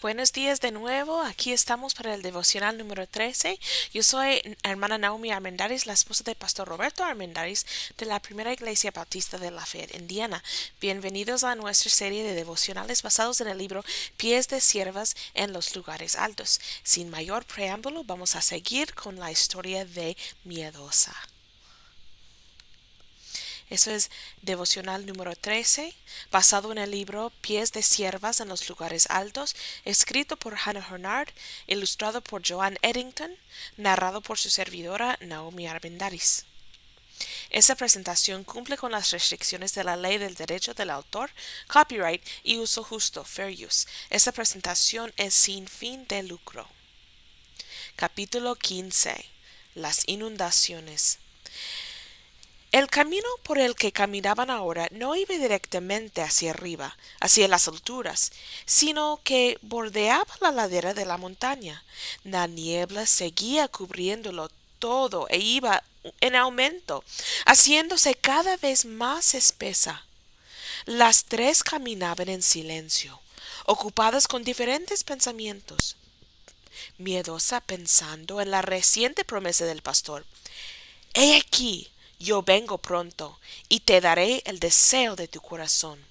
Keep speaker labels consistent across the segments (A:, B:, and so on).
A: Buenos días de nuevo. Aquí estamos para el devocional número 13. Yo soy hermana Naomi Armendáriz, la esposa del pastor Roberto Armendáriz de la Primera Iglesia Bautista de la Fe en Indiana. Bienvenidos a nuestra serie de devocionales basados en el libro Pies de Siervas en los Lugares Altos. Sin mayor preámbulo, vamos a seguir con la historia de Miedosa. Eso es devocional número 13, basado en el libro Pies de Siervas en los Lugares Altos, escrito por Hannah Hurnard, ilustrado por Joan Eddington, narrado por su servidora Naomi Armendáriz. Esta presentación cumple con las restricciones de la ley del derecho del autor, copyright y uso justo, fair use. Esta presentación es sin fin de lucro. Capítulo 15. Las inundaciones. El camino por el que caminaban ahora no iba directamente hacia arriba, hacia las alturas, sino que bordeaba la ladera de la montaña. La niebla seguía cubriéndolo todo e iba en aumento, haciéndose cada vez más espesa. Las tres caminaban en silencio, ocupadas con diferentes pensamientos. Miedosa pensando en la reciente promesa del pastor. He aquí, yo vengo pronto, y te daré el deseo de tu corazón.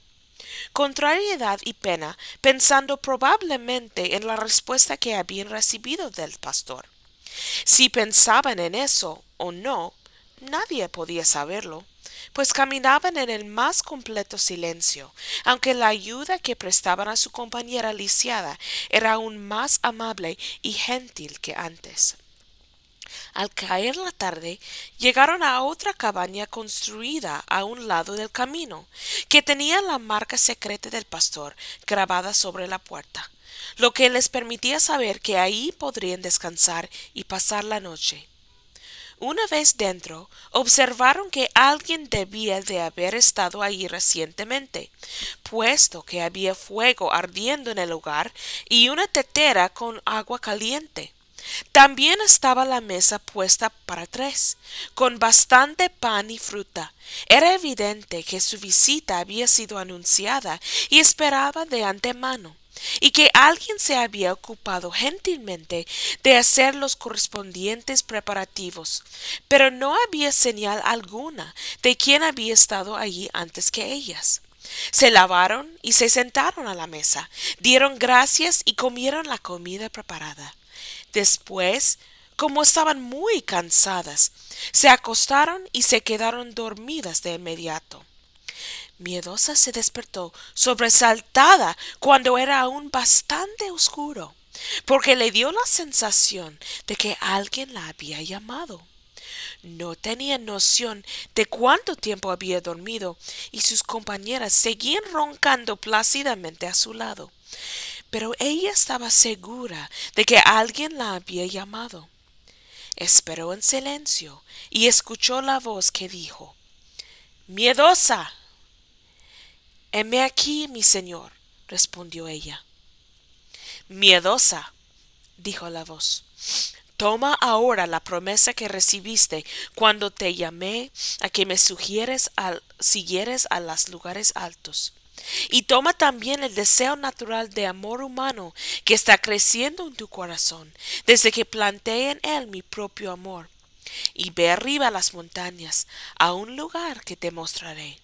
A: Contrariedad y pena, pensando probablemente en la respuesta que habían recibido del pastor. Si pensaban en eso o no, nadie podía saberlo, pues caminaban en el más completo silencio, aunque la ayuda que prestaban a su compañera lisiada era aún más amable y gentil que antes. Al caer la tarde, llegaron a otra cabaña construida a un lado del camino, que tenía la marca secreta del pastor grabada sobre la puerta, lo que les permitía saber que ahí podrían descansar y pasar la noche. Una vez dentro, observaron que alguien debía de haber estado allí recientemente, puesto que había fuego ardiendo en el lugar y una tetera con agua caliente. También estaba la mesa puesta para tres, con bastante pan y fruta. Era evidente que su visita había sido anunciada y esperaba de antemano, y que alguien se había ocupado gentilmente de hacer los correspondientes preparativos, pero no había señal alguna de quién había estado allí antes que ellas. Se lavaron y se sentaron a la mesa, dieron gracias y comieron la comida preparada. Después, como estaban muy cansadas, se acostaron y se quedaron dormidas de inmediato. Miedosa se despertó, sobresaltada, cuando era aún bastante oscuro, porque le dio la sensación de que alguien la había llamado. No tenía noción de cuánto tiempo había dormido, y sus compañeras seguían roncando plácidamente a su lado. Pero ella estaba segura de que alguien la había llamado. Esperó en silencio y escuchó la voz que dijo: «Miedosa». «Heme aquí, mi señor», respondió ella. «Miedosa», dijo la voz, «toma ahora la promesa que recibiste cuando te llamé a que me siguieres a los lugares altos. Y toma también el deseo natural de amor humano que está creciendo en tu corazón desde que planteé en él mi propio amor. Y ve arriba a las montañas, a un lugar que te mostraré.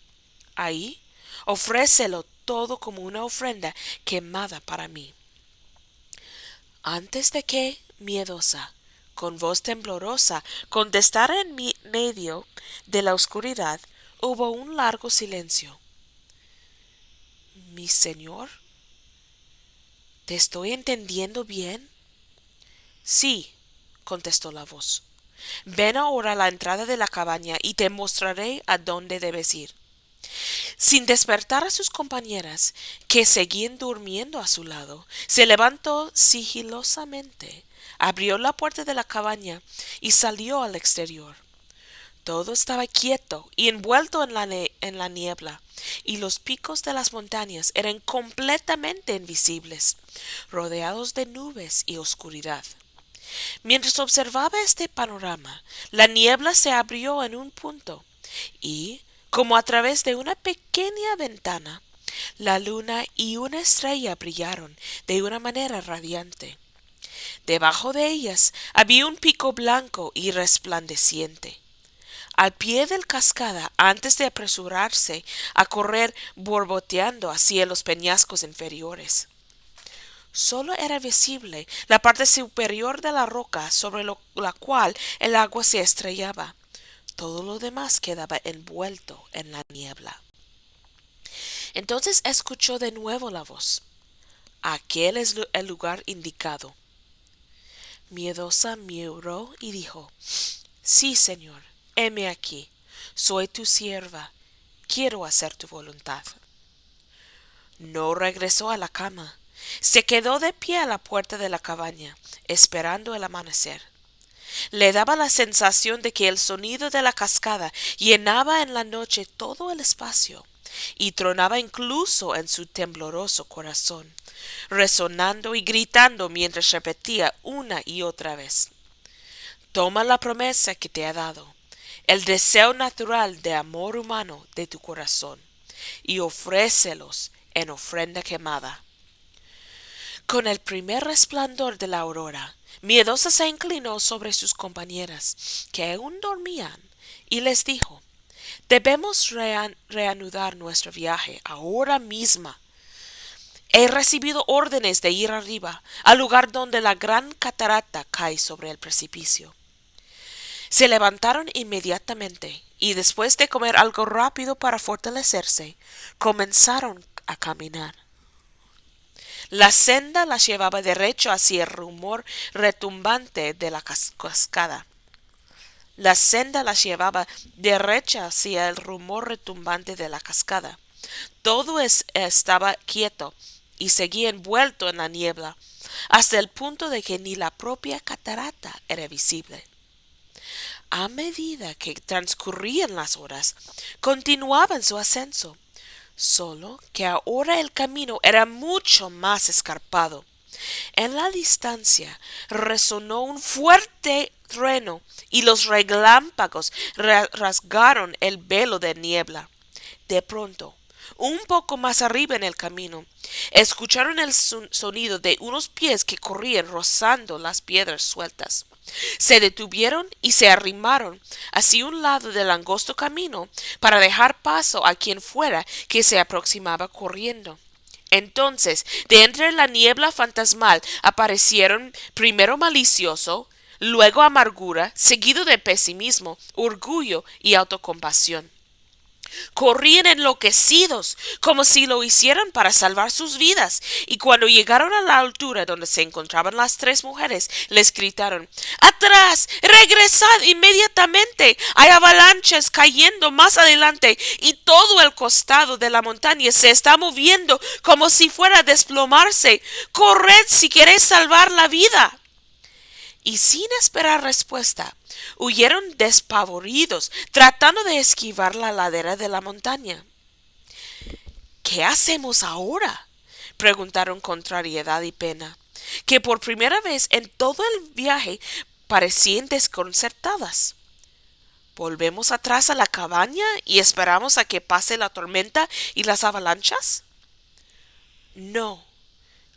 A: Ahí ofrécelo todo como una ofrenda quemada para mí». Antes de que, miedosa, con voz temblorosa, contestara en medio de la oscuridad, hubo un largo silencio. «Mi señor, ¿te estoy entendiendo bien?» «Sí», contestó la voz. «Ven ahora a la entrada de la cabaña y te mostraré a dónde debes ir». Sin despertar a sus compañeras, que seguían durmiendo a su lado, se levantó sigilosamente, abrió la puerta de la cabaña y salió al exterior. Todo estaba quieto y envuelto en la niebla, y los picos de las montañas eran completamente invisibles, rodeados de nubes y oscuridad. Mientras observaba este panorama, la niebla se abrió en un punto, y, como a través de una pequeña ventana, La luna y una estrella brillaron de una manera radiante. Debajo de ellas había un pico blanco y resplandeciente. Al pie del cascada, antes de apresurarse a correr borboteando hacia los peñascos inferiores. Solo era visible la parte superior de la roca sobre la cual el agua se estrellaba. Todo lo demás quedaba envuelto en la niebla. Entonces escuchó de nuevo la voz. Aquel es el lugar indicado. Miedosa miró y dijo: Sí, Señor, heme aquí. Soy tu sierva. Quiero hacer tu voluntad. No regresó a la cama. Se quedó de pie a la puerta de la cabaña, esperando el amanecer. Le daba la sensación de que el sonido de la cascada llenaba en la noche todo el espacio, y tronaba incluso en su tembloroso corazón, resonando y gritando mientras repetía una y otra vez: Toma la promesa que te ha dado, el deseo natural de amor humano de tu corazón, y ofrécelos en ofrenda quemada. Con el primer resplandor de la aurora, Miedosa se inclinó sobre sus compañeras, que aún dormían, y les dijo: Debemos reanudar nuestro viaje ahora mismo. He recibido órdenes de ir arriba, al lugar donde la gran catarata cae sobre el precipicio. Se levantaron inmediatamente, y después de comer algo rápido para fortalecerse, comenzaron a caminar. La senda las llevaba derecho hacia el rumor retumbante de la cascada. La senda las llevaba derecha hacia el rumor retumbante de la cascada. Todo estaba quieto y seguía envuelto en la niebla, hasta el punto de que ni la propia catarata era visible. A medida que transcurrían las horas, continuaban su ascenso, solo que ahora el camino era mucho más escarpado. En la distancia resonó un fuerte trueno y los relámpagos rasgaron el velo de niebla. De pronto, un poco más arriba en el camino, escucharon el sonido de unos pies que corrían rozando las piedras sueltas. Se detuvieron y se arrimaron hacia un lado del angosto camino para dejar paso a quien fuera que se aproximaba corriendo. Entonces, de entre la niebla fantasmal aparecieron primero malicioso, luego amargura, seguido de pesimismo, orgullo y autocompasión. Corrían enloquecidos, como si lo hicieran para salvar sus vidas, y cuando llegaron a la altura donde se encontraban las tres mujeres, les gritaron: ¡Atrás! ¡Regresad inmediatamente! Hay avalanchas cayendo más adelante, y todo el costado de la montaña se está moviendo como si fuera a desplomarse. ¡Corred si queréis salvar la vida! Y sin esperar respuesta, huyeron despavoridos, tratando de esquivar la ladera de la montaña. ¿Qué hacemos ahora?, preguntaron con contrariedad y pena, que por primera vez en todo el viaje parecían desconcertadas. ¿Volvemos atrás a la cabaña y esperamos a que pase la tormenta y las avalanchas? No,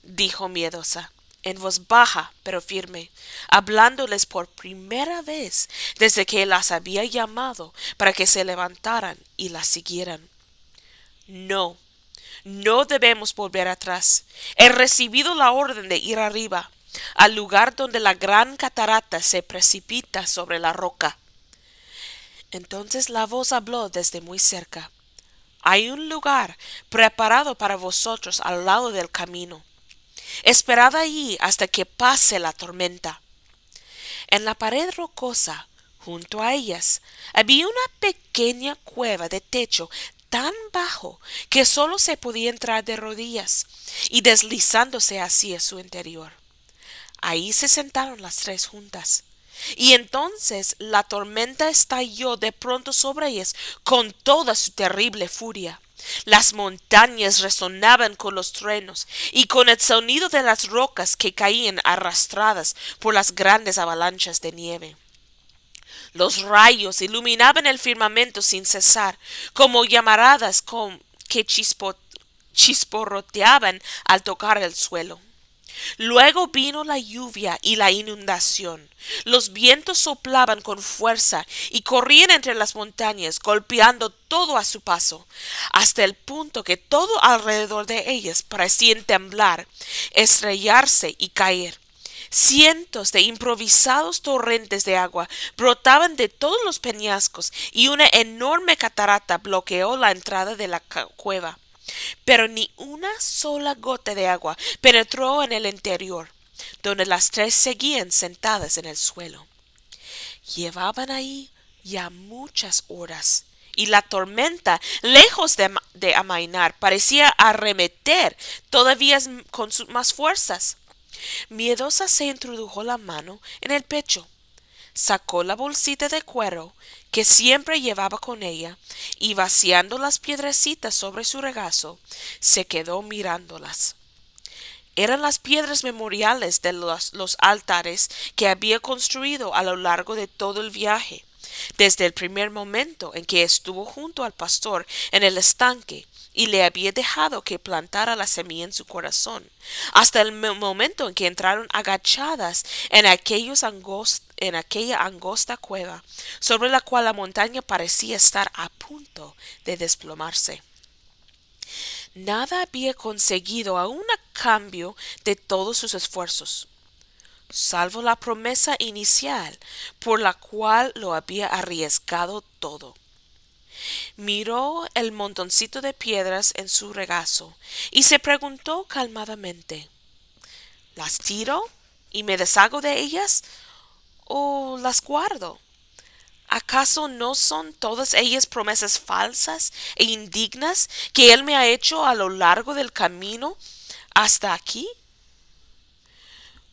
A: dijo Miedosa, en voz baja pero firme, hablándoles por primera vez desde que las había llamado para que se levantaran y las siguieran. No, no debemos volver atrás. He recibido la orden de ir arriba, al lugar donde la gran catarata se precipita sobre la roca. Entonces la voz habló desde muy cerca: Hay un lugar preparado para vosotros al lado del camino. Esperad allí hasta que pase la tormenta. En la pared rocosa, junto a ellas, había una pequeña cueva de techo tan bajo que sólo se podía entrar de rodillas y deslizándose hacia su interior. Ahí se sentaron las tres juntas. Y entonces la tormenta estalló de pronto sobre ellas con toda su terrible furia. Las montañas resonaban con los truenos y con el sonido de las rocas que caían arrastradas por las grandes avalanchas de nieve. Los rayos iluminaban el firmamento sin cesar, como llamaradas que chisporroteaban al tocar el suelo. Luego vino la lluvia y la inundación. Los vientos soplaban con fuerza y corrían entre las montañas, golpeando todo a su paso, hasta el punto que todo alrededor de ellas parecía temblar, estrellarse y caer. Cientos de improvisados torrentes de agua brotaban de todos los peñascos y una enorme catarata bloqueó la entrada de la cueva. Pero ni una sola gota de agua penetró en el interior, donde las tres seguían sentadas en el suelo. Llevaban ahí ya muchas horas, y la tormenta, lejos de amainar, parecía arremeter todavía con más fuerzas. Miedosa se introdujo la mano en el pecho, sacó la bolsita de cuero que siempre llevaba con ella y vaciando las piedrecitas sobre su regazo, se quedó mirándolas. Eran las piedras memoriales de los altares que había construido a lo largo de todo el viaje, desde el primer momento en que estuvo junto al pastor en el estanque y le había dejado que plantara la semilla en su corazón, hasta el momento en que entraron agachadas en aquella angosta cueva, sobre la cual la montaña parecía estar a punto de desplomarse. Nada había conseguido aún a cambio de todos sus esfuerzos, salvo la promesa inicial por la cual lo había arriesgado todo. Miró el montoncito de piedras en su regazo y se preguntó calmadamente: ¿las tiro y me deshago de ellas o las guardo? ¿Acaso no son todas ellas promesas falsas e indignas que él me ha hecho a lo largo del camino hasta aquí?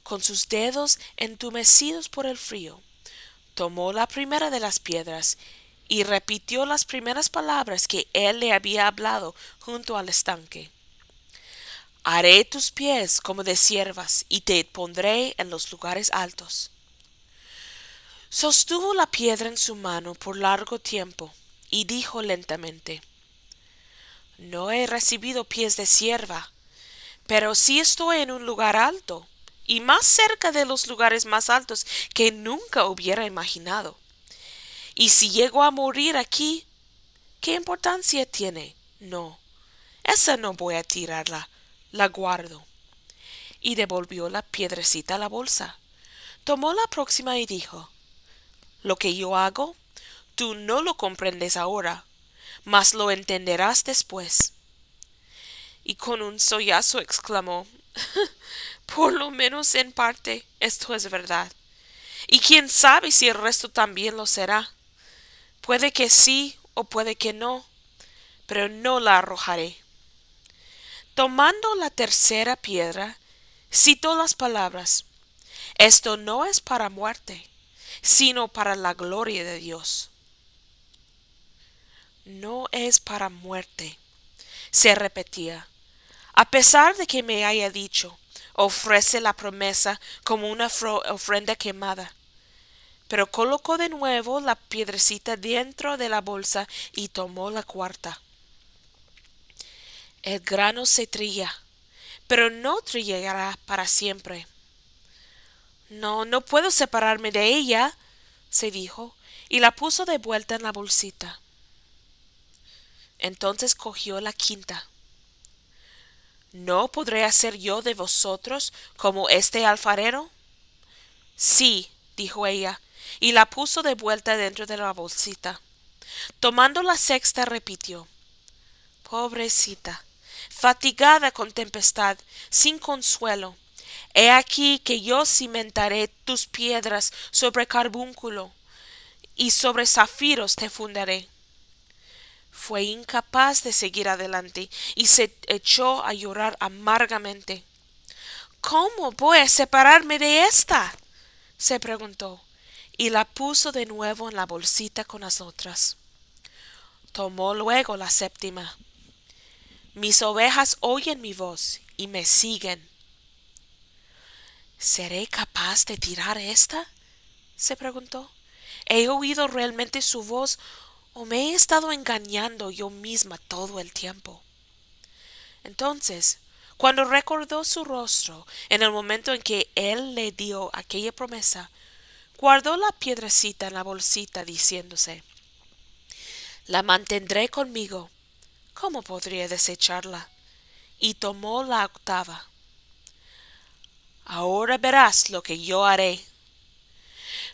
A: Con sus dedos entumecidos por el frío, tomó la primera de las piedras y repitió las primeras palabras que él le había hablado junto al estanque. Haré tus pies como de ciervas y te pondré en los lugares altos. Sostuvo la piedra en su mano por largo tiempo y dijo lentamente: no he recibido pies de cierva, pero sí estoy en un lugar alto, y más cerca de los lugares más altos que nunca hubiera imaginado. Y si llego a morir aquí, ¿qué importancia tiene? No, esa no voy a tirarla, la guardo. Y devolvió la piedrecita a la bolsa. Tomó la próxima y dijo: lo que yo hago, tú no lo comprendes ahora, mas lo entenderás después. Y con un sollozo exclamó: por lo menos en parte esto es verdad. Y quién sabe si el resto también lo será. Puede que sí o puede que no, pero no la arrojaré. Tomando la tercera piedra, citó las palabras: esto no es para muerte, sino para la gloria de Dios. No es para muerte, se repetía, a pesar de que me haya dicho: ofrece la promesa como una ofrenda quemada. Pero colocó de nuevo la piedrecita dentro de la bolsa y tomó la cuarta. El grano se trilla, pero no trillará para siempre. No, no puedo separarme de ella, se dijo, y la puso de vuelta en la bolsita. Entonces cogió la quinta. ¿No podré hacer yo de vosotros como este alfarero? Sí, dijo ella, y la puso de vuelta dentro de la bolsita. Tomando la sexta repitió: pobrecita, fatigada con tempestad, sin consuelo, he aquí que yo cimentaré tus piedras sobre carbúnculo, y sobre zafiros te fundaré. Fue incapaz de seguir adelante y se echó a llorar amargamente. ¿Cómo voy a separarme de esta?, se preguntó, y la puso de nuevo en la bolsita con las otras. Tomó luego la séptima. Mis ovejas oyen mi voz y me siguen. ¿Seré capaz de tirar esta?, se preguntó. ¿He oído realmente su voz o me he estado engañando yo misma todo el tiempo? Entonces, cuando recordó su rostro en el momento en que él le dio aquella promesa, guardó la piedrecita en la bolsita diciéndose, la mantendré conmigo. ¿Cómo podría desecharla? Y tomó la octava. Ahora verás lo que yo haré.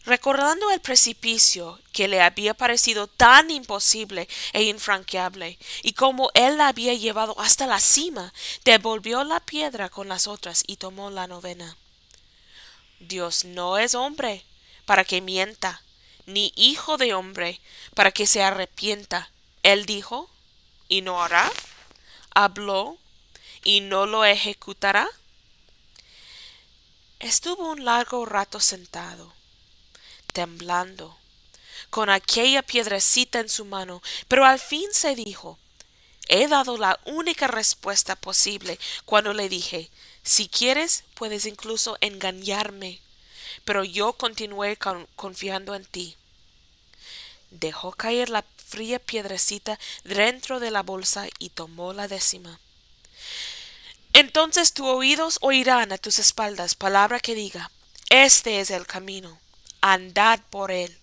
A: Recordando el precipicio que le había parecido tan imposible e infranqueable, y cómo él la había llevado hasta la cima, devolvió la piedra con las otras y tomó la novena. Dios no es hombre para que mienta, ni hijo de hombre para que se arrepienta. Él dijo, y no hará; habló, y no lo ejecutará. Estuvo un largo rato sentado, temblando, con aquella piedrecita en su mano, pero al fin se dijo, he dado la única respuesta posible cuando le dije, si quieres puedes incluso engañarme, pero yo continué confiando en ti. Dejó caer la fría piedrecita dentro de la bolsa y tomó la décima. Entonces tus oídos oirán a tus espaldas palabra que diga, este es el camino, andad por él,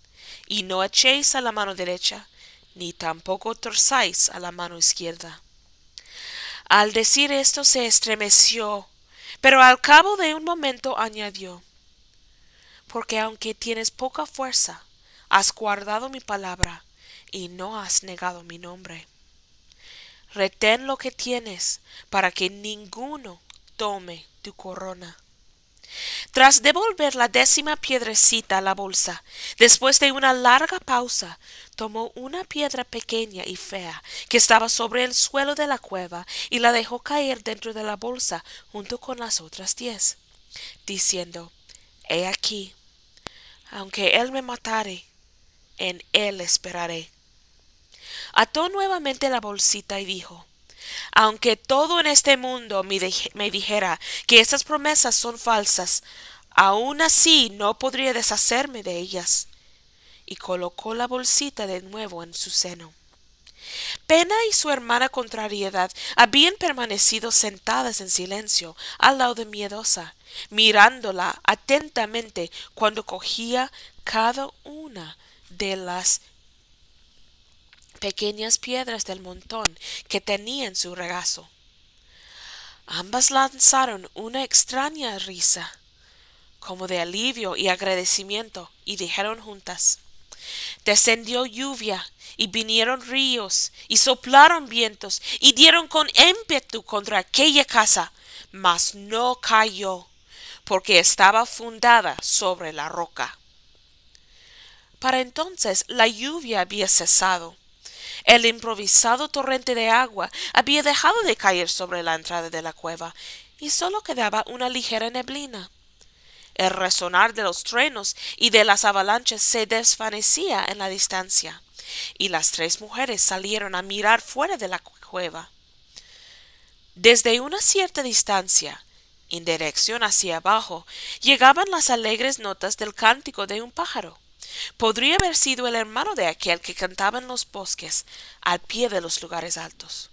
A: y no echéis a la mano derecha, ni tampoco torzáis a la mano izquierda. Al decir esto se estremeció, pero al cabo de un momento añadió, porque aunque tienes poca fuerza, has guardado mi palabra y no has negado mi nombre. Retén lo que tienes para que ninguno tome tu corona. Tras devolver la décima piedrecita a la bolsa, después de una larga pausa, tomó una piedra pequeña y fea que estaba sobre el suelo de la cueva y la dejó caer dentro de la bolsa junto con las otras 10, diciendo, he aquí, aunque él me matare, en él esperaré. Ató nuevamente la bolsita y dijo, aunque todo en este mundo me dijera que estas promesas son falsas, aun así no podría deshacerme de ellas. Y colocó la bolsita de nuevo en su seno. Pena y su hermana Contrariedad habían permanecido sentadas en silencio al lado de Miedosa, mirándola atentamente cuando cogía cada una de las pequeñas piedras del montón que tenía en su regazo. Ambas lanzaron una extraña risa, como de alivio y agradecimiento, y dijeron juntas, descendió lluvia, y vinieron ríos, y soplaron vientos, y dieron con ímpetu contra aquella casa, mas no cayó, porque estaba fundada sobre la roca. Para entonces la lluvia había cesado. El improvisado torrente de agua había dejado de caer sobre la entrada de la cueva, y sólo quedaba una ligera neblina. El resonar de los truenos y de las avalanchas se desvanecía en la distancia, y las 3 mujeres salieron a mirar fuera de la cueva. Desde una cierta distancia, en dirección hacia abajo, llegaban las alegres notas del cántico de un pájaro. Podría haber sido el hermano de aquel que cantaba en los bosques, al pie de los lugares altos.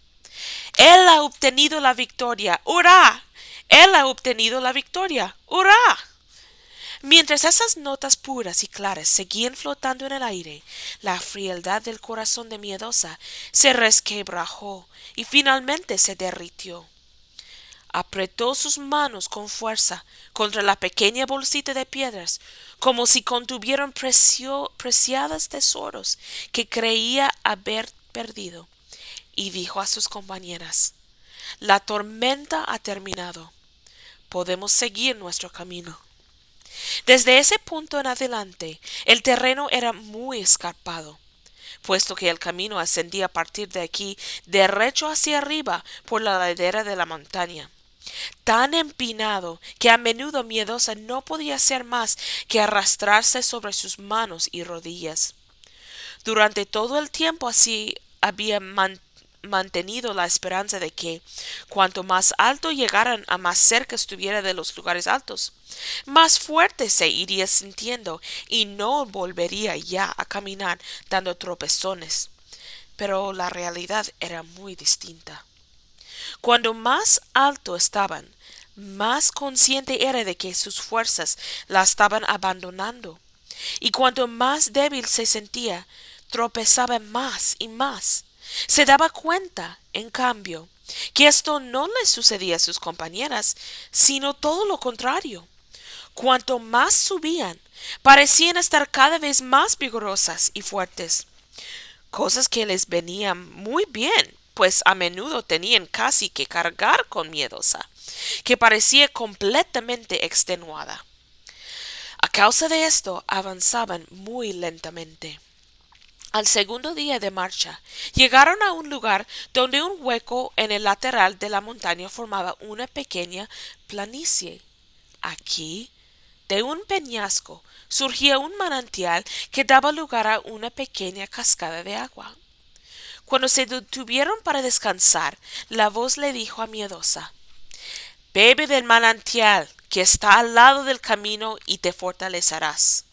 A: Él ha obtenido la victoria. ¡Hurrá! Él ha obtenido la victoria. ¡Hurrá! Mientras esas notas puras y claras seguían flotando en el aire, la frialdad del corazón de Miedosa se resquebrajó y finalmente se derritió. Apretó sus manos con fuerza contra la pequeña bolsita de piedras, como si contuvieran preciados tesoros que creía haber perdido, y dijo a sus compañeras, la tormenta ha terminado. Podemos seguir nuestro camino. Desde ese punto en adelante, el terreno era muy escarpado, puesto que el camino ascendía a partir de aquí derecho hacia arriba por la ladera de la montaña, tan empinado que a menudo Miedosa no podía hacer más que arrastrarse sobre sus manos y rodillas. Durante todo el tiempo así había mantenido la esperanza de que, cuanto más alto llegaran a más cerca estuviera de los lugares altos, más fuerte se iría sintiendo y no volvería ya a caminar dando tropezones. Pero la realidad era muy distinta. Cuando más alto estaban, más consciente era de que sus fuerzas la estaban abandonando. Y cuanto más débil se sentía, tropezaba más y más. Se daba cuenta, en cambio, que esto no le sucedía a sus compañeras, sino todo lo contrario. Cuanto más subían, parecían estar cada vez más vigorosas y fuertes, cosas que les venían muy bien, pues a menudo tenían casi que cargar con Miedosa, que parecía completamente extenuada. A causa de esto avanzaban muy lentamente. Al segundo día de marcha, llegaron a un lugar donde un hueco en el lateral de la montaña formaba una pequeña planicie. Aquí, de un peñasco, surgía un manantial que daba lugar a una pequeña cascada de agua. Cuando se detuvieron para descansar, la voz le dijo a Miedosa: Bebe del manantial que está al lado del camino y te fortalecerás.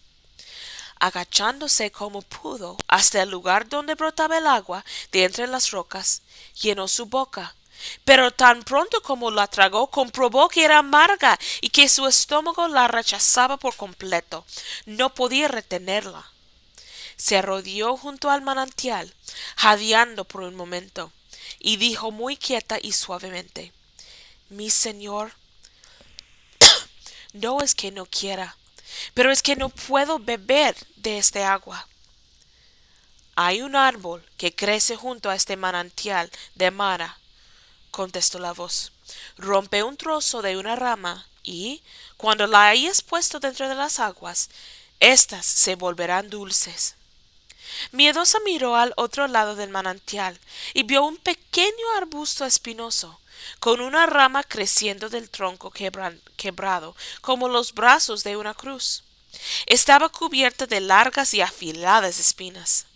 A: Agachándose como pudo hasta el lugar donde brotaba el agua de entre las rocas, llenó su boca, pero tan pronto como la tragó comprobó que era amarga y que su estómago la rechazaba por completo. No podía retenerla. Se arrodilló junto al manantial, jadeando por un momento, y dijo muy quieta y suavemente: Mi señor, no es que no quiera, pero es que no puedo beber de este agua. Hay un árbol que crece junto a este manantial de Mara, contestó la voz. Rompe un trozo de una rama y, cuando la hayas puesto dentro de las aguas, éstas se volverán dulces. Miedosa miró al otro lado del manantial y vio un pequeño arbusto espinoso, con una rama creciendo del tronco quebrado, como los brazos de una cruz. Estaba cubierta de largas y afiladas espinas.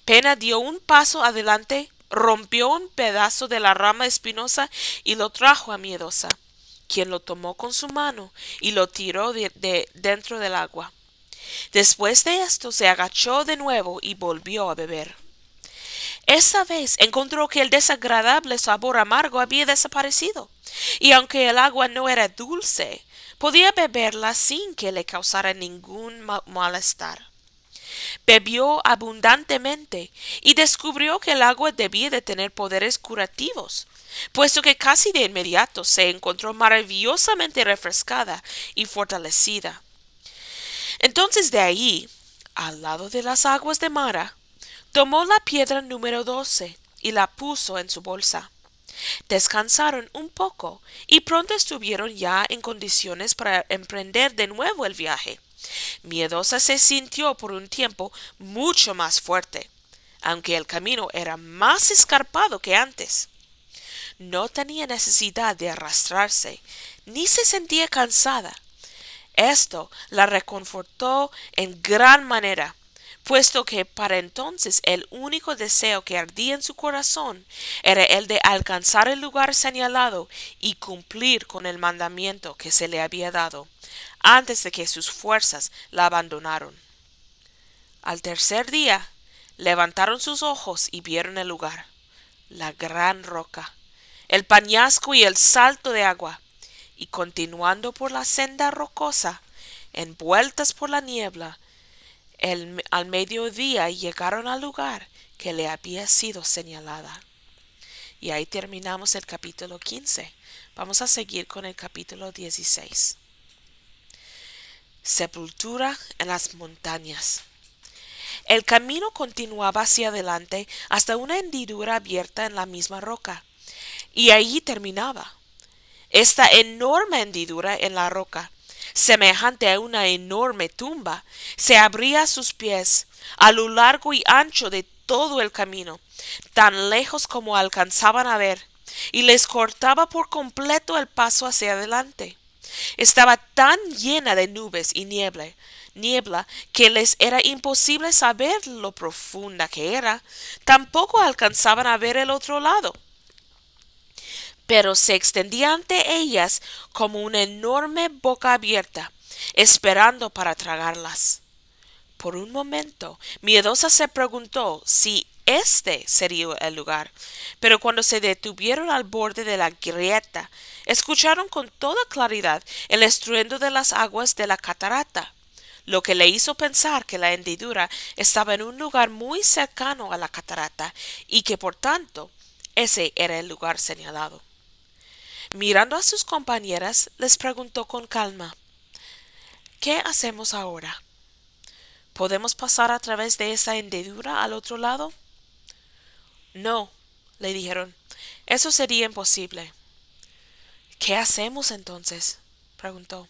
A: Pena dio un paso adelante, rompió un pedazo de la rama espinosa y lo trajo a Miedosa, quien lo tomó con su mano y lo tiró de dentro del agua. Después de esto se agachó de nuevo y volvió a beber. Esta vez encontró que el desagradable sabor amargo había desaparecido, y aunque el agua no era dulce, podía beberla sin que le causara ningún malestar. Bebió abundantemente y descubrió que el agua debía de tener poderes curativos, puesto que casi de inmediato se encontró maravillosamente refrescada y fortalecida. Entonces de ahí, al lado de las aguas de Mara, tomó la piedra número 12 y la puso en su bolsa. Descansaron un poco y pronto estuvieron ya en condiciones para emprender de nuevo el viaje. Miedosa se sintió por un tiempo mucho más fuerte, aunque el camino era más escarpado que antes. No tenía necesidad de arrastrarse, ni se sentía cansada. Esto la reconfortó en gran manera, puesto que para entonces el único deseo que ardía en su corazón era el de alcanzar el lugar señalado y cumplir con el mandamiento que se le había dado, antes de que sus fuerzas la abandonaron. Al tercer día, levantaron sus ojos y vieron el lugar, la gran roca, el peñasco y el salto de agua, y continuando por la senda rocosa, envueltas por la niebla, al mediodía llegaron al lugar que le había sido señalada. Y ahí terminamos el capítulo 15. Vamos a seguir con el capítulo 16. Sepultura en las montañas. El camino continuaba hacia adelante hasta una hendidura abierta en la misma roca, y allí terminaba. Esta enorme hendidura en la roca, semejante a una enorme tumba, se abría a sus pies, a lo largo y ancho de todo el camino, tan lejos como alcanzaban a ver, y les cortaba por completo el paso hacia adelante. Estaba tan llena de nubes y niebla que les era imposible saber lo profunda que era. Tampoco alcanzaban a ver el otro lado, pero se extendía ante ellas como una enorme boca abierta, esperando para tragarlas. Por un momento, Miedosa se preguntó si este sería el lugar. Pero cuando se detuvieron al borde de la grieta, escucharon con toda claridad el estruendo de las aguas de la catarata, lo que le hizo pensar que la hendidura estaba en un lugar muy cercano a la catarata y que por tanto ese era el lugar señalado. Mirando a sus compañeras, les preguntó con calma: ¿Qué hacemos ahora? ¿Podemos pasar a través de esa hendidura al otro lado? No, le dijeron, eso sería imposible. ¿Qué hacemos entonces? Preguntó.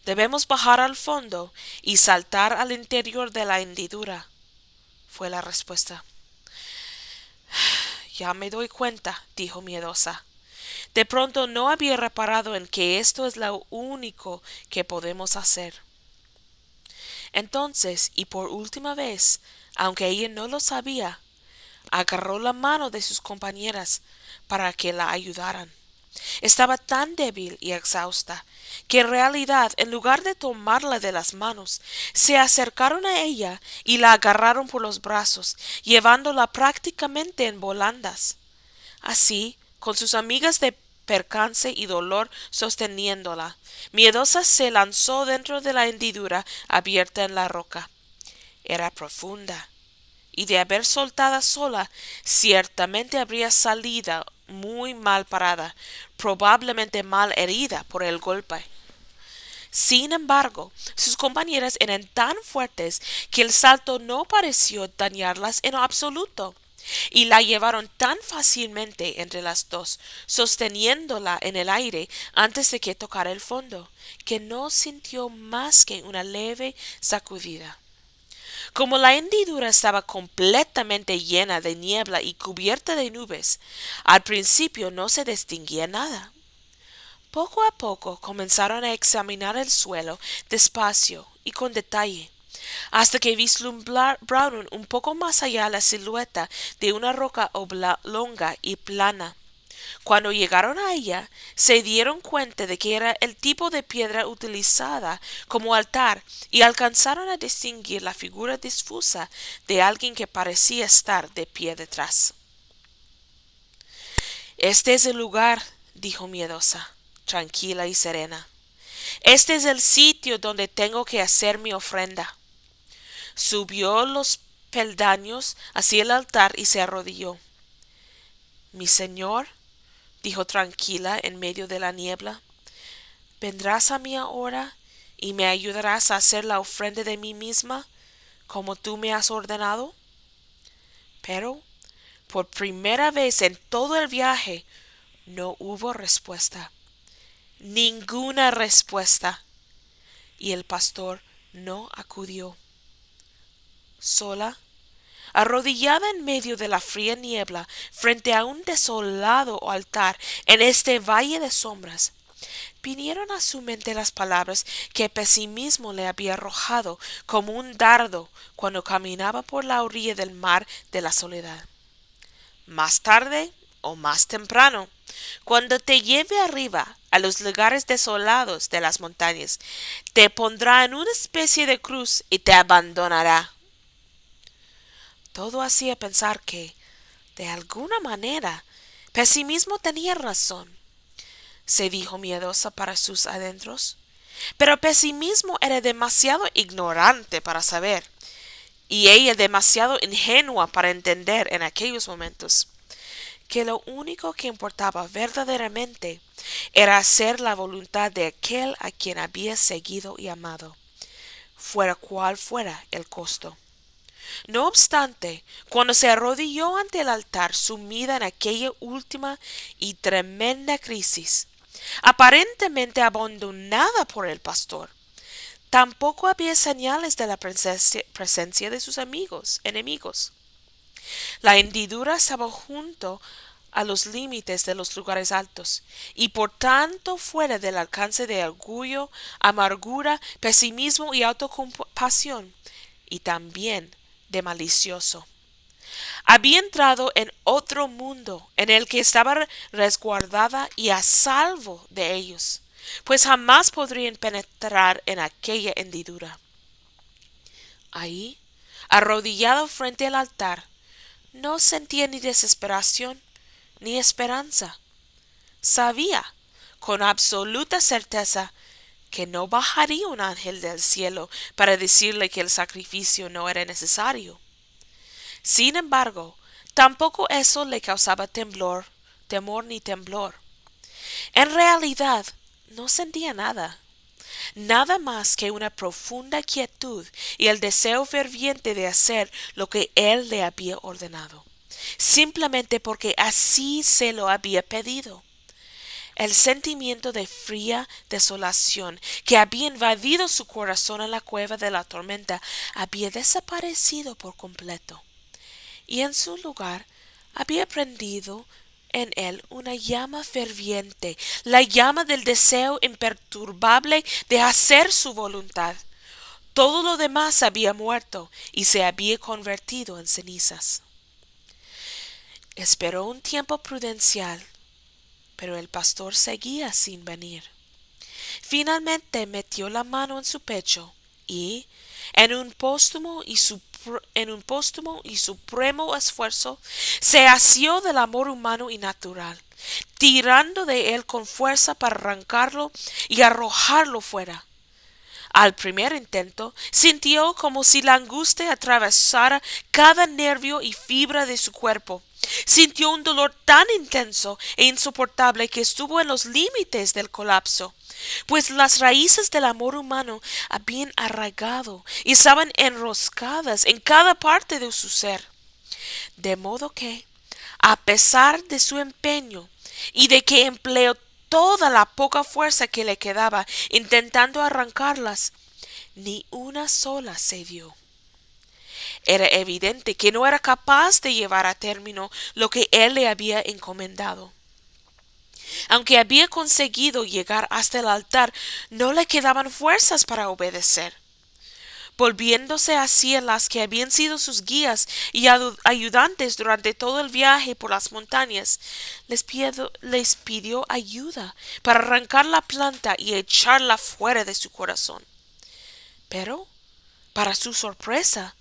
A: Debemos bajar al fondo y saltar al interior de la hendidura, fue la respuesta. Ya me doy cuenta, dijo miedosa. De pronto no había reparado en que esto es lo único que podemos hacer. Entonces, y por última vez, aunque ella no lo sabía, agarró la mano de sus compañeras para que la ayudaran. Estaba tan débil y exhausta que en realidad, en lugar de tomarla de las manos, se acercaron a ella y la agarraron por los brazos, llevándola prácticamente en volandas. Así, con sus amigas de percance y dolor sosteniéndola, miedosa se lanzó dentro de la hendidura abierta en la roca. Era profunda, y de haber soltada sola, ciertamente habría salido muy mal parada, probablemente mal herida por el golpe. Sin embargo, sus compañeras eran tan fuertes que el salto no pareció dañarlas en absoluto, y la llevaron tan fácilmente entre las dos, sosteniéndola en el aire antes de que tocara el fondo, que no sintió más que una leve sacudida. Como la hendidura estaba completamente llena de niebla y cubierta de nubes, al principio no se distinguía nada. Poco a poco comenzaron a examinar el suelo despacio y con detalle, hasta que vislumbraron un poco más allá la silueta de una roca oblonga y plana. Cuando llegaron a ella, se dieron cuenta de que era el tipo de piedra utilizada como altar y alcanzaron a distinguir la figura difusa de alguien que parecía estar de pie detrás. Este es el lugar, dijo miedosa, tranquila y serena. Este es el sitio donde tengo que hacer mi ofrenda. Subió los peldaños hacia el altar y se arrodilló. Mi señor, dijo tranquila en medio de la niebla, ¿vendrás a mí ahora y me ayudarás a hacer la ofrenda de mí misma, como tú me has ordenado? Pero, por primera vez en todo el viaje, no hubo respuesta. Ninguna respuesta. Y el pastor no acudió. Sola, arrodillada en medio de la fría niebla, frente a un desolado altar en este valle de sombras, vinieron a su mente las palabras que el pesimismo le había arrojado como un dardo cuando caminaba por la orilla del mar de la soledad. Más tarde o más temprano, cuando te lleve arriba a los lugares desolados de las montañas, te pondrá en una especie de cruz y te abandonará. Todo hacía pensar que, de alguna manera, pesimismo tenía razón, se dijo miedosa para sus adentros. Pero pesimismo era demasiado ignorante para saber, y ella demasiado ingenua para entender en aquellos momentos, que lo único que importaba verdaderamente era hacer la voluntad de aquel a quien había seguido y amado, fuera cual fuera el costo. No obstante, cuando se arrodilló ante el altar sumida en aquella última y tremenda crisis, aparentemente abandonada por el pastor, tampoco había señales de la presencia de sus enemigos. La hendidura estaba junto a los límites de los lugares altos, y por tanto fuera del alcance de orgullo, amargura, pesimismo y autocompasión, y también de malicioso. Había entrado en otro mundo en el que estaba resguardada y a salvo de ellos, pues jamás podrían penetrar en aquella hendidura. Ahí, arrodillado frente al altar, No sentía ni desesperación ni esperanza. Sabía con absoluta certeza que no bajaría un ángel del cielo para decirle que el sacrificio no era necesario. Sin embargo, tampoco eso le causaba temor ni temblor. En realidad, no sentía nada, nada más que una profunda quietud y el deseo ferviente de hacer lo que él le había ordenado, simplemente porque así se lo había pedido. El sentimiento de fría desolación que había invadido su corazón en la cueva de la tormenta había desaparecido por completo, y en su lugar había prendido en él una llama ferviente, la llama del deseo imperturbable de hacer su voluntad. Todo lo demás había muerto y se había convertido en cenizas. Esperó un tiempo prudencial, pero el pastor seguía sin venir. Finalmente metió la mano en su pecho y, en un póstumo y supremo esfuerzo, se asió del amor humano y natural, tirando de él con fuerza para arrancarlo y arrojarlo fuera. Al primer intento, sintió como si la angustia atravesara cada nervio y fibra de su cuerpo. Sintió un dolor tan intenso e insoportable que estuvo en los límites del colapso, pues las raíces del amor humano habían arraigado y estaban enroscadas en cada parte de su ser. De modo que, a pesar de su empeño y de que empleó toda la poca fuerza que le quedaba intentando arrancarlas, ni una sola se dio. Era evidente que no era capaz de llevar a término lo que él le había encomendado. Aunque había conseguido llegar hasta el altar, no le quedaban fuerzas para obedecer. Volviéndose hacia las que habían sido sus guías y ayudantes durante todo el viaje por las montañas, les pidió ayuda para arrancar la planta y echarla fuera de su corazón. Pero, para su sorpresa,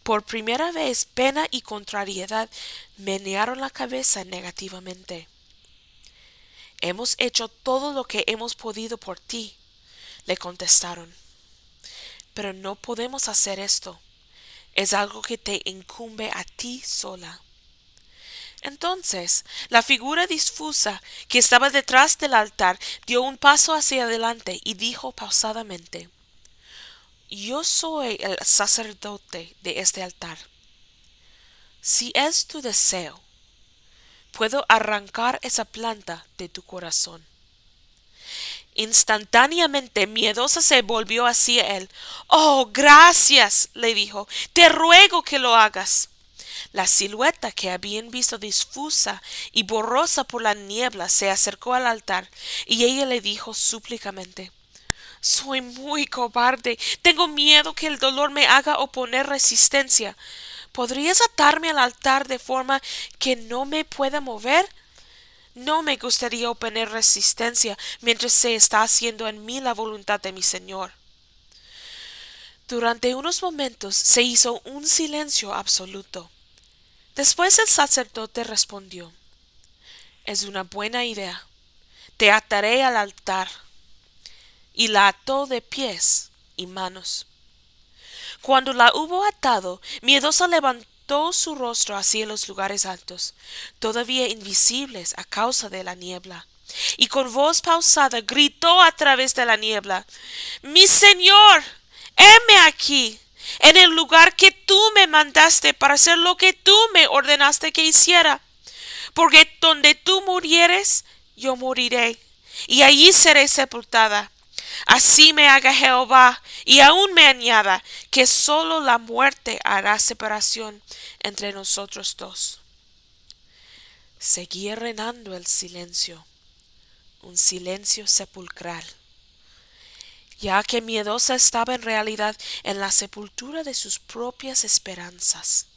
A: por primera vez pena y contrariedad menearon la cabeza negativamente. Hemos hecho todo lo que hemos podido por ti, le contestaron. Pero no podemos hacer esto. Es algo que te incumbe a ti sola. Entonces, la figura difusa que estaba detrás del altar dio un paso hacia adelante y dijo pausadamente: Yo soy el sacerdote de este altar. Si es tu deseo, puedo arrancar esa planta de tu corazón. Instantáneamente miedosa se volvió hacia él. Oh, gracias, le dijo, te ruego que lo hagas. La silueta que habían visto difusa y borrosa por la niebla se acercó al altar, y ella le dijo súplicamente: Soy muy cobarde, tengo miedo que el dolor me haga oponer resistencia. ¿Podrías atarme al altar de forma que no me pueda mover? No me gustaría oponer resistencia mientras se está haciendo en mí la voluntad de mi Señor. Durante unos momentos se hizo un silencio absoluto. Después el sacerdote respondió: Es una buena idea. Te ataré al altar. Y la ató de pies y manos. Cuando la hubo atado, miedosa levantó su rostro hacia los lugares altos, todavía invisibles a causa de la niebla, y con voz pausada gritó a través de la niebla: Mi Señor, heme aquí, en el lugar que tú me mandaste para hacer lo que tú me ordenaste que hiciera. Porque donde tú murieres, yo moriré, y allí seré sepultada. Así me haga Jehová, y aún me añada, que sólo la muerte hará separación entre nosotros dos. Seguía reinando el silencio, un silencio sepulcral, ya que miedosa estaba en realidad en la sepultura de sus propias esperanzas,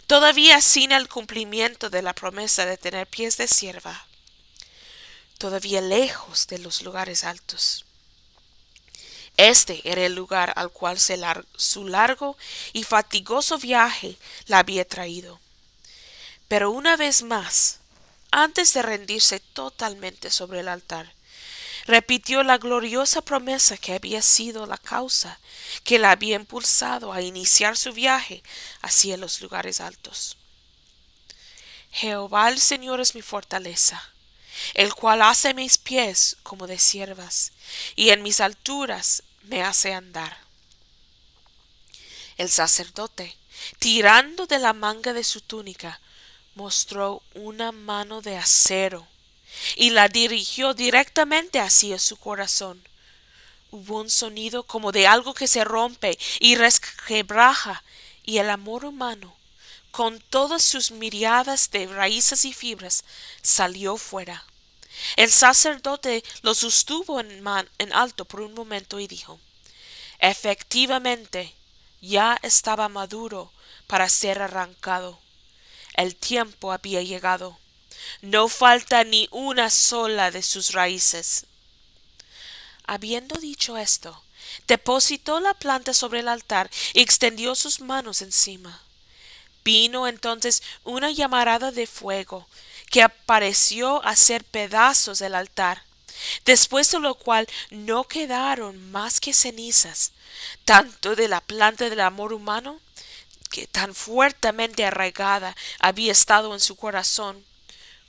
A: todavía sin el cumplimiento de la promesa de tener pies de sierva, todavía lejos de los lugares altos. Este era el lugar al cual su largo y fatigoso viaje la había traído. Pero una vez más, antes de rendirse totalmente sobre el altar, repitió la gloriosa promesa que había sido la causa que la había impulsado a iniciar su viaje hacia los lugares altos. Jehová el Señor es mi fortaleza, el cual hace mis pies como de ciervas, y en mis alturas me hace andar. El sacerdote, tirando de la manga de su túnica, mostró una mano de acero y la dirigió directamente hacia su corazón. Hubo un sonido como de algo que se rompe y resquebraja, y el amor humano, con todas sus miriadas de raíces y fibras, salió fuera. El sacerdote lo sostuvo en alto por un momento y dijo: efectivamente, ya estaba maduro para ser arrancado. El tiempo había llegado. No falta ni una sola de sus raíces. Habiendo dicho esto, depositó la planta sobre el altar y extendió sus manos encima. Vino entonces una llamarada de fuego, que pareció hacer pedazos el altar, después de lo cual no quedaron más que cenizas, tanto de la planta del amor humano, que tan fuertemente arraigada había estado en su corazón,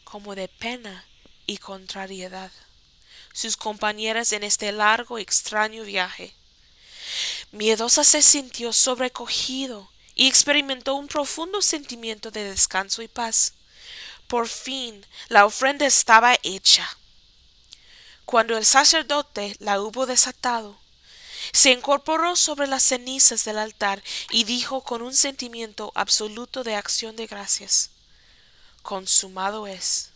A: como de pena y contrariedad sus compañeras en este largo y extraño viaje. Miedosa se sintió sobrecogido y experimentó un profundo sentimiento de descanso y paz. Por fin la ofrenda estaba hecha. Cuando el sacerdote la hubo desatado, se incorporó sobre las cenizas del altar y dijo con un sentimiento absoluto de acción de gracias: consumado es.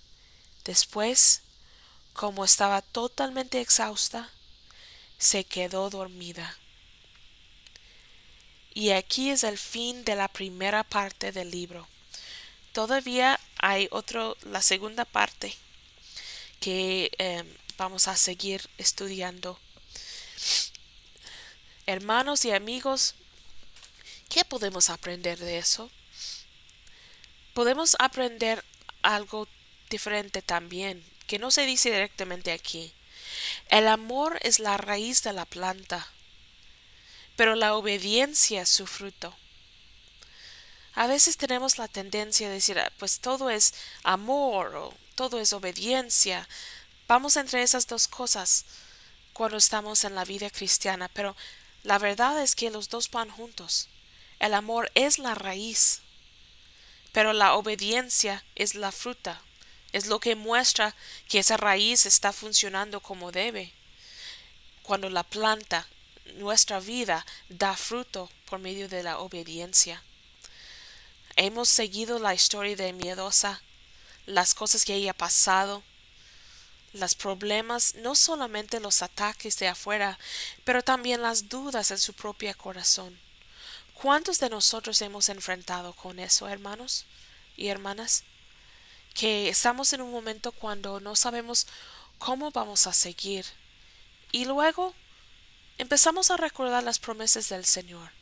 A: Después, como estaba totalmente exhausta, se quedó dormida. Y aquí es el fin de la primera parte del libro. Todavía hay la segunda parte que vamos a seguir estudiando. Hermanos y amigos, ¿qué podemos aprender de eso? Podemos aprender algo diferente también, que no se dice directamente aquí. El amor es la raíz de la planta, pero la obediencia es su fruto. A veces tenemos la tendencia a decir: pues todo es amor o todo es obediencia. Vamos entre esas dos cosas cuando estamos en la vida cristiana, pero la verdad es que los dos van juntos. El amor es la raíz, pero la obediencia es la fruta. Es lo que muestra que esa raíz está funcionando como debe. Cuando la planta, nuestra vida, da fruto por medio de la obediencia. Hemos seguido la historia de Miedosa, las cosas que ella ha pasado, los problemas, no solamente los ataques de afuera, pero también las dudas en su propio corazón. ¿Cuántos de nosotros hemos enfrentado con eso, hermanos y hermanas? Que estamos en un momento cuando no sabemos cómo vamos a seguir. Y luego empezamos a recordar las promesas del Señor,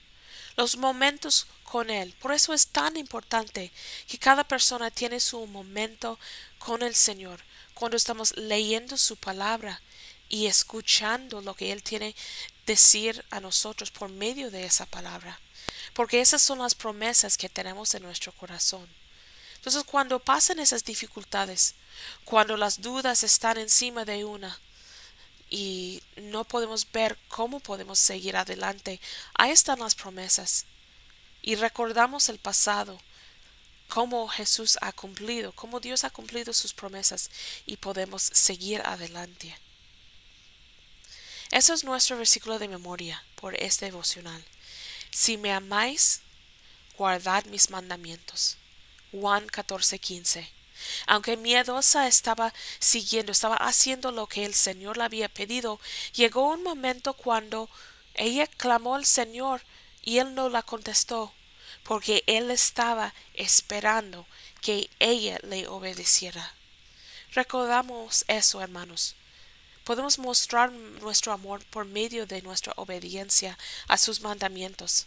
A: los momentos con Él. Por eso es tan importante que cada persona tiene su momento con el Señor, cuando estamos leyendo su palabra y escuchando lo que Él tiene decir a nosotros por medio de esa palabra, porque esas son las promesas que tenemos en nuestro corazón. Entonces, cuando pasan esas dificultades, cuando las dudas están encima de una y no podemos ver cómo podemos seguir adelante, ahí están las promesas. Y recordamos el pasado, cómo Jesús ha cumplido, cómo Dios ha cumplido sus promesas, y podemos seguir adelante. Eso es nuestro versículo de memoria por este devocional. Si me amáis, guardad mis mandamientos. Juan 14:15. Aunque Miedosa estaba haciendo lo que el Señor le había pedido, llegó un momento cuando ella clamó al Señor y Él no la contestó, porque Él estaba esperando que ella le obedeciera. Recordamos eso, hermanos. Podemos mostrar nuestro amor por medio de nuestra obediencia a sus mandamientos.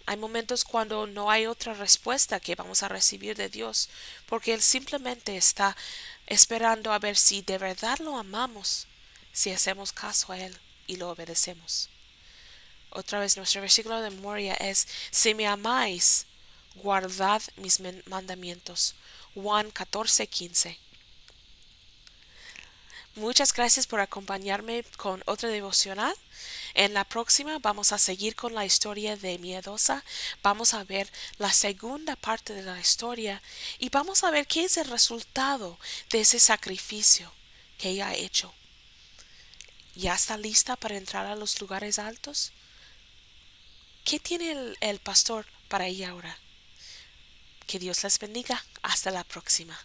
A: Hay momentos cuando no hay otra respuesta que vamos a recibir de Dios, porque Él simplemente está esperando a ver si de verdad lo amamos, si hacemos caso a Él y lo obedecemos. Otra vez nuestro versículo de memoria es: si me amáis, guardad mis mandamientos. Juan 14:15. Muchas gracias por acompañarme con otra devocional. En la próxima vamos a seguir con la historia de Miedosa. Vamos a ver la segunda parte de la historia y vamos a ver qué es el resultado de ese sacrificio que ella ha hecho. ¿Ya está lista para entrar a los lugares altos? ¿Qué tiene el pastor para ella ahora? Que Dios les bendiga. Hasta la próxima.